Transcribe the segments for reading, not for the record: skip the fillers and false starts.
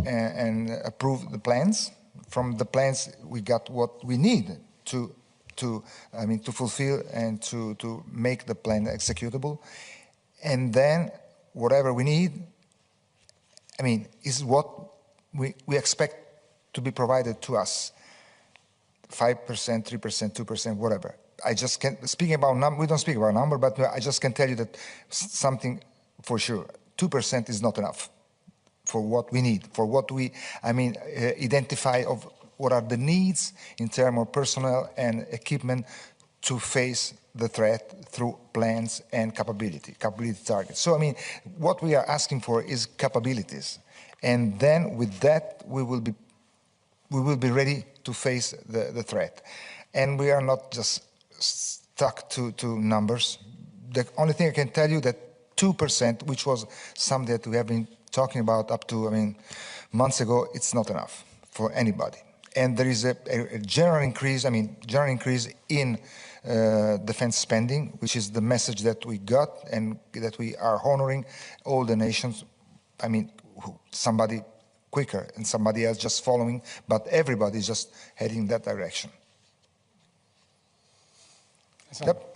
and approve the plans. From the plans, we got what we need to fulfill and to make the plan executable. And then whatever we need, is what we expect to be provided to us. 5%, 3%, 2%, whatever. I just can't, speaking about number, we don't speak about number, but I just can tell you that something for sure, 2% is not enough for what we need, for what we, identify of what are the needs in terms of personnel and equipment to face the threat through plans and capability targets. So, what we are asking for is capabilities. And then with that, we will be ready to face the threat. And we are not just stuck to numbers. The only thing I can tell you that 2%, which was something that we have been talking about up to, months ago, it's not enough for anybody. And there is a general increase, in defense spending, which is the message that we got and that we are honoring all the nations. Somebody quicker and somebody else just following, but everybody is just heading in that direction. Yep.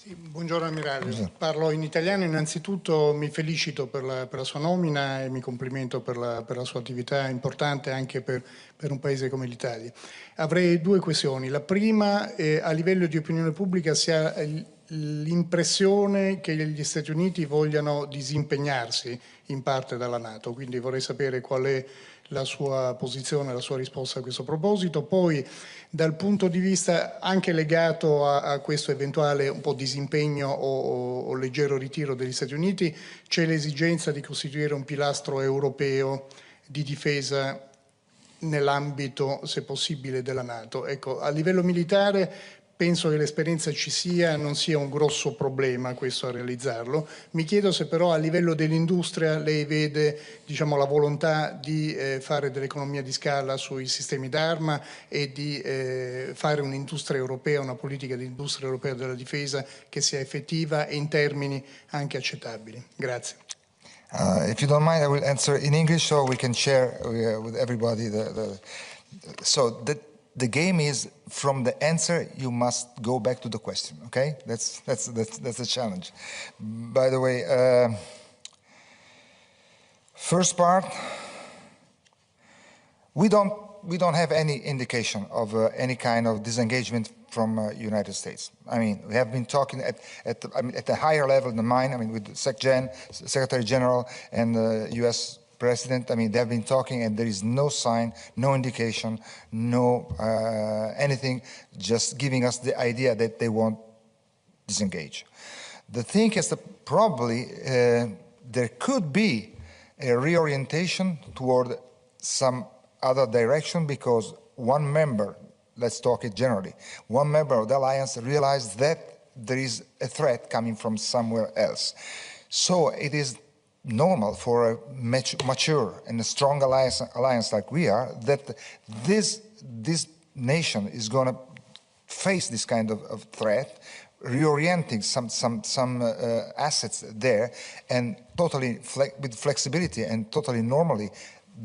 Sì, buongiorno Ammiraglio, buongiorno. Parlo in italiano. Innanzitutto mi felicito per la sua nomina e mi complimento per la sua attività importante anche per un paese come l'Italia. Avrei due questioni. La prima, a livello di opinione pubblica si ha l'impressione che gli Stati Uniti vogliano disimpegnarsi in parte dalla NATO, quindi vorrei sapere qual è la sua posizione, la sua risposta a questo proposito. Poi dal punto di vista anche legato a questo eventuale un po' disimpegno o leggero ritiro degli Stati Uniti, c'è l'esigenza di costituire un pilastro europeo di difesa nell'ambito, se possibile, della NATO. Ecco, a livello militare penso che l'esperienza ci sia, non sia un grosso problema questo a realizzarlo. Mi chiedo se però a livello dell'industria lei vede, la volontà di fare dell'economia di scala sui sistemi d'arma e di fare un'industria europea, una politica di industria europea della difesa che sia effettiva e in termini anche accettabili. Grazie. If you don't mind, I will answer in English so we can share with everybody the game is, from the answer, you must go back to the question, okay? That's the challenge. By the way, first part, we don't have any indication of any kind of disengagement from United States. We have been talking at a higher level than mine, with the Secretary General and the U.S. President. They have been talking, and there is no sign, no indication, no anything, just giving us the idea that they won't disengage. The thing is that probably there could be a reorientation toward some other direction, because one member, let's talk it generally, one member of the alliance realized that there is a threat coming from somewhere else. So it is normal for a mature and a strong alliance like we are, that this nation is going to face this kind of threat, reorienting some assets there, and totally with flexibility and totally normally,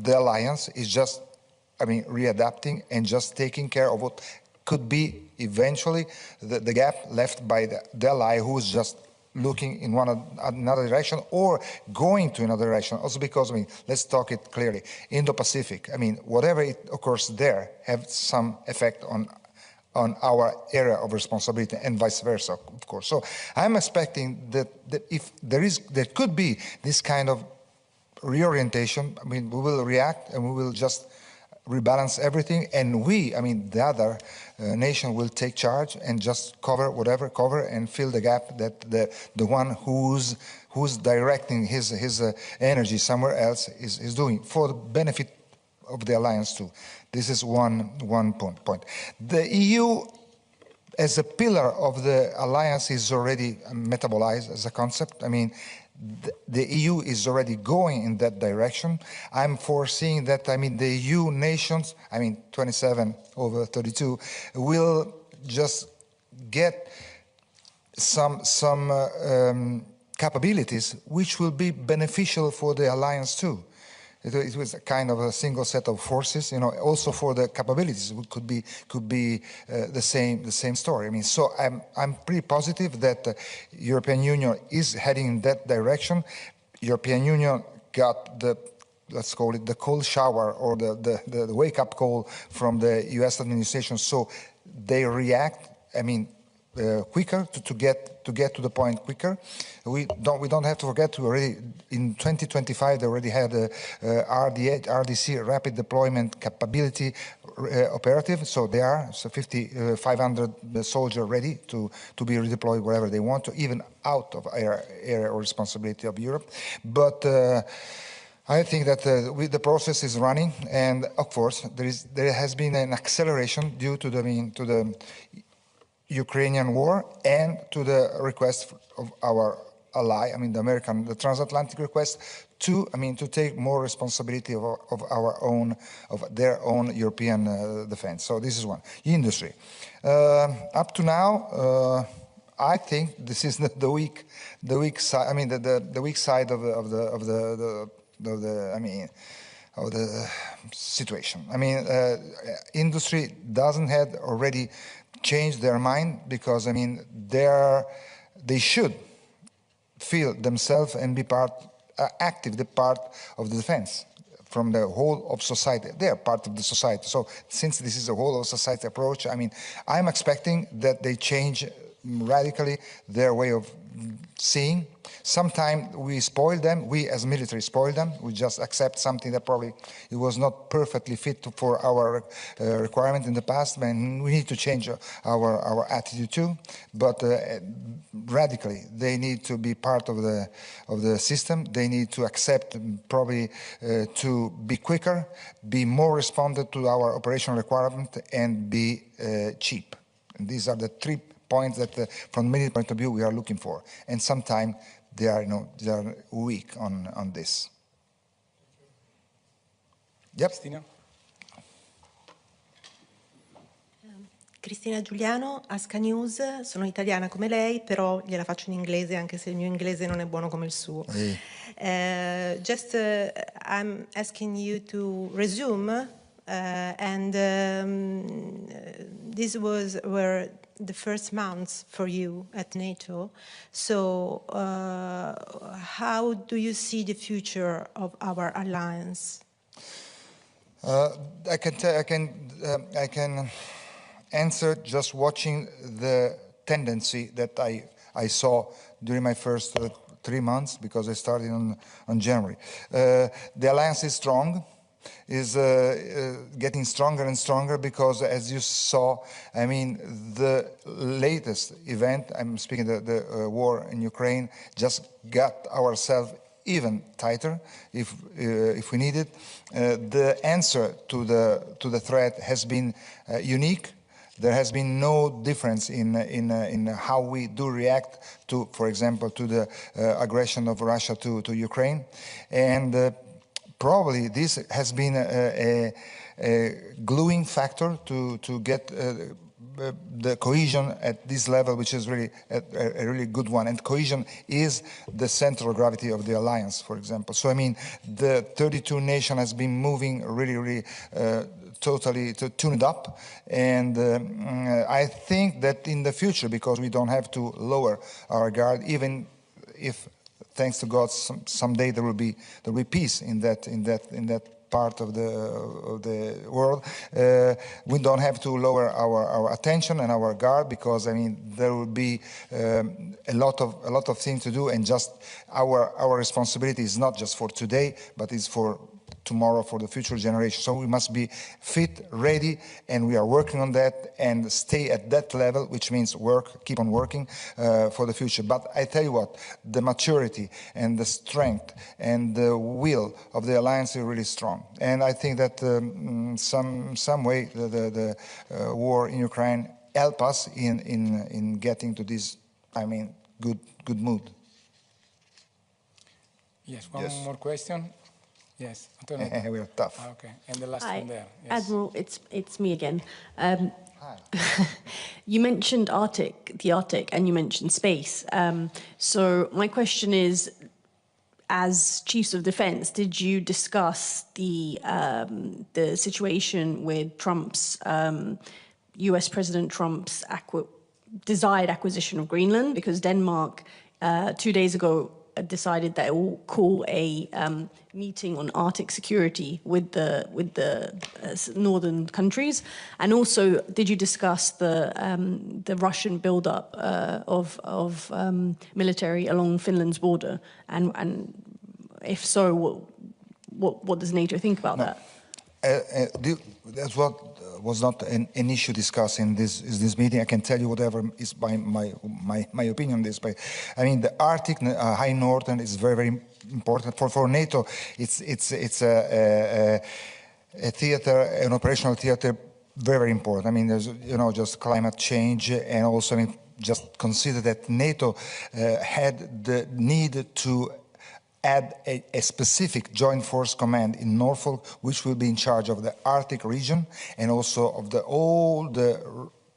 the alliance is just, readapting and just taking care of what could be eventually the gap left by the ally who is just looking in another direction or going to another direction. Also because, let's talk it clearly, Indo-Pacific, whatever it occurs there have some effect on our area of responsibility and vice versa, of course. So I'm expecting that if there could be this kind of reorientation, we will react and we will just rebalance everything, and we, the other nation will take charge and just cover and fill the gap that the one who's directing his energy somewhere else is doing, for the benefit of the alliance too. This is one point. The EU as a pillar of the alliance is already metabolized as a concept. The EU is already going in that direction. I'm foreseeing that, the EU nations, 27 over 32, will just get some capabilities which will be beneficial for the alliance too. It was a kind of a single set of forces, you know. Also for the capabilities, it could be the same story. I mean, so I'm pretty positive that the European Union is heading in that direction. European Union got the, let's call it the cold shower or the wake-up call from the U.S. administration, so they react. I mean, quicker to get to the point quicker. We don't have to forget to already in 2025 they already had a RDC rapid deployment capability operative. So they are 500 soldiers ready to be redeployed wherever they want to, even out of area or responsibility of Europe. But I think that the process is running, and of course there has been an acceleration due to the Ukrainian war and to the request of our ally, I mean the transatlantic request to take more responsibility of their own European defense. So this is one. Industry. Up to now, I think this is the weak side. I mean the weak side of the situation. I mean, industry doesn't have already changed their mind, because I mean they should feel themselves and be active part of the defense from the whole of society. They are part of the society. So since this is a whole of society approach, I mean, I'm expecting that they change radically their way of seeing. Sometimes we spoil them, we as military spoil them, we just accept something that probably it was not perfectly fit for our requirement in the past, and we need to change our attitude too. But radically, they need to be part of the system. They need to accept probably to be quicker, be more responsive to our operational requirement, and be cheap. And these are the 3 points that from the military point of view we are looking for, and sometimes they are weak on this. Yep. Cristina Giuliano, Asca News, sono italiana come lei, però gliela faccio in inglese anche se il mio inglese non è buono come il suo. I'm asking you to resume, and these were the first months for you at NATO. So how do you see the future of our alliance? I can answer just watching the tendency that I saw during my first 3 months, because I started on January. The alliance is strong, is getting stronger and stronger, because as you saw, I mean, the latest event, I'm speaking the war in Ukraine, just got ourselves even tighter if we need it. The answer to the threat has been unique. There has been no difference in how we do react to, for example, to the aggression of Russia to Ukraine, and probably this has been a gluing factor to get the cohesion at this level, which is really a really good one. And cohesion is the central gravity of the alliance, for example. So I mean, the 32 nation has been moving really totally tuned up, and I think that in the future, because we don't have to lower our guard, even if, thanks to God, someday there will be peace in that part of the world. We don't have to lower our attention and our guard, because I mean there will be a lot of things to do, and just our responsibility is not just for today, but it's for tomorrow, for the future generation. So we must be fit, ready, and we are working on that, and stay at that level, which means keep on working for the future. But I tell you what, the maturity and the strength and the will of the alliance is really strong. And I think that some way the war in Ukraine help us in getting to this, I mean, good mood. Yes, one more question. Yes, Antonio. We are tough. Okay, and the last Hi, one there. Yes. Admiral, it's me again. Hi. You mentioned the Arctic, and you mentioned space. So my question is, as Chiefs of Defence, did you discuss the situation with Trump's, US President Trump's desired acquisition of Greenland? Because Denmark, 2 days ago, decided that it will call a meeting on Arctic security with the northern countries. And also, did you discuss the Russian buildup of military along Finland's border? And if so, what does NATO think about that? That's what was not an issue discussed in this meeting. I can tell you whatever is my opinion on this. But I mean, the Arctic, high northern is very, very important for NATO. It's a theater, an operational theater, very, very important. I mean, there's just climate change, and also I mean, just consider that NATO had the need to add a specific joint force command in Norfolk, which will be in charge of the Arctic region and also of all the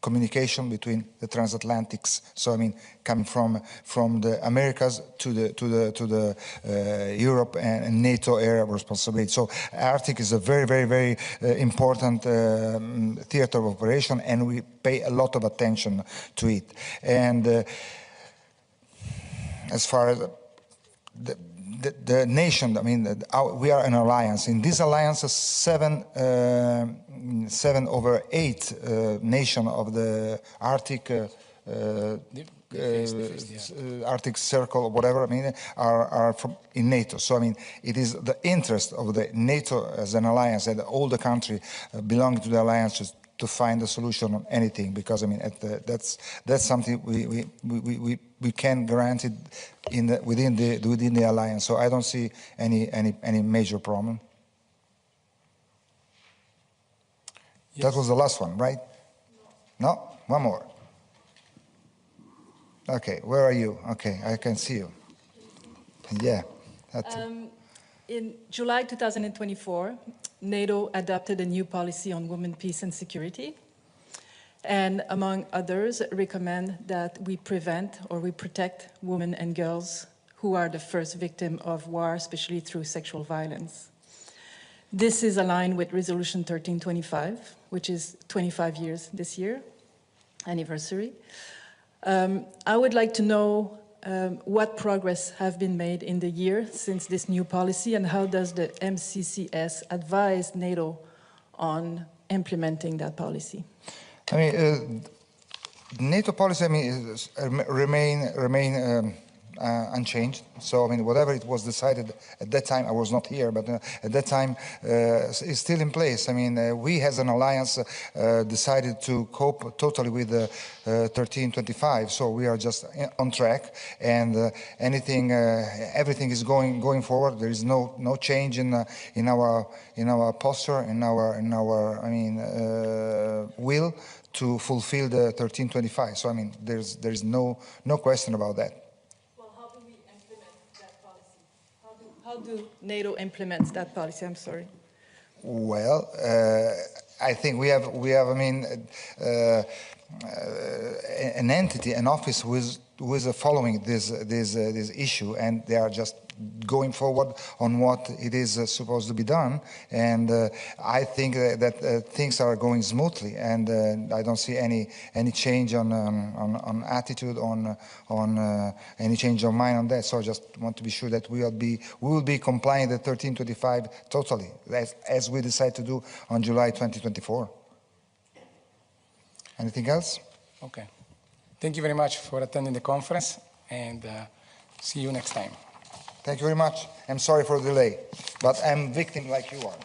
communication between the transatlantics. So I mean, coming from the Americas to the Europe and NATO area of responsibility. So Arctic is a very, very, very important theater of operation, and we pay a lot of attention to it. And as far as the nation, I mean, we are an alliance. In this alliance, 7 over 8 nation of the Arctic Arctic Circle, or whatever, I mean, are in NATO. So, I mean, it is the interest of the NATO as an alliance that all the countries belonging to the alliance to find a solution on anything, because I mean that's something we can grant it within the alliance. So I don't see any major problem. Yes. That was the last one, right? No, one more. Okay, where are you? Okay, I can see you. Yeah. In July 2024, NATO adopted a new policy on women, peace, and security, and among others, recommend that we prevent or we protect women and girls who are the first victim of war, especially through sexual violence. This is aligned with Resolution 1325, which is 25 years this year, anniversary. I would like to know what progress have been made in the year since this new policy, and how does the MCCS advise NATO on implementing that policy? I mean, NATO policy, I mean, remain unchanged. So, I mean, whatever it was decided at that time, I was not here, but at that time, is still in place. I mean, we as an alliance decided to cope totally with the 1325. So we are just on track, and everything is going forward. There is no change in our posture, in our I mean, will to fulfill the 1325. So I mean, there's no question about that. How do NATO implement that policy? I'm sorry. Well, I think we have I mean, an entity, an office who is following this issue, and they are just going forward on what it is supposed to be done. And I think that things are going smoothly, and I don't see any change on attitude, on any change of mind on that. So I just want to be sure that we will be complying with 1325 totally, as we decide to do on July 2024. Anything else? Okay. Thank you very much for attending the conference, and see you next time. Thank you very much. I'm sorry for the delay, but I'm a victim like you are.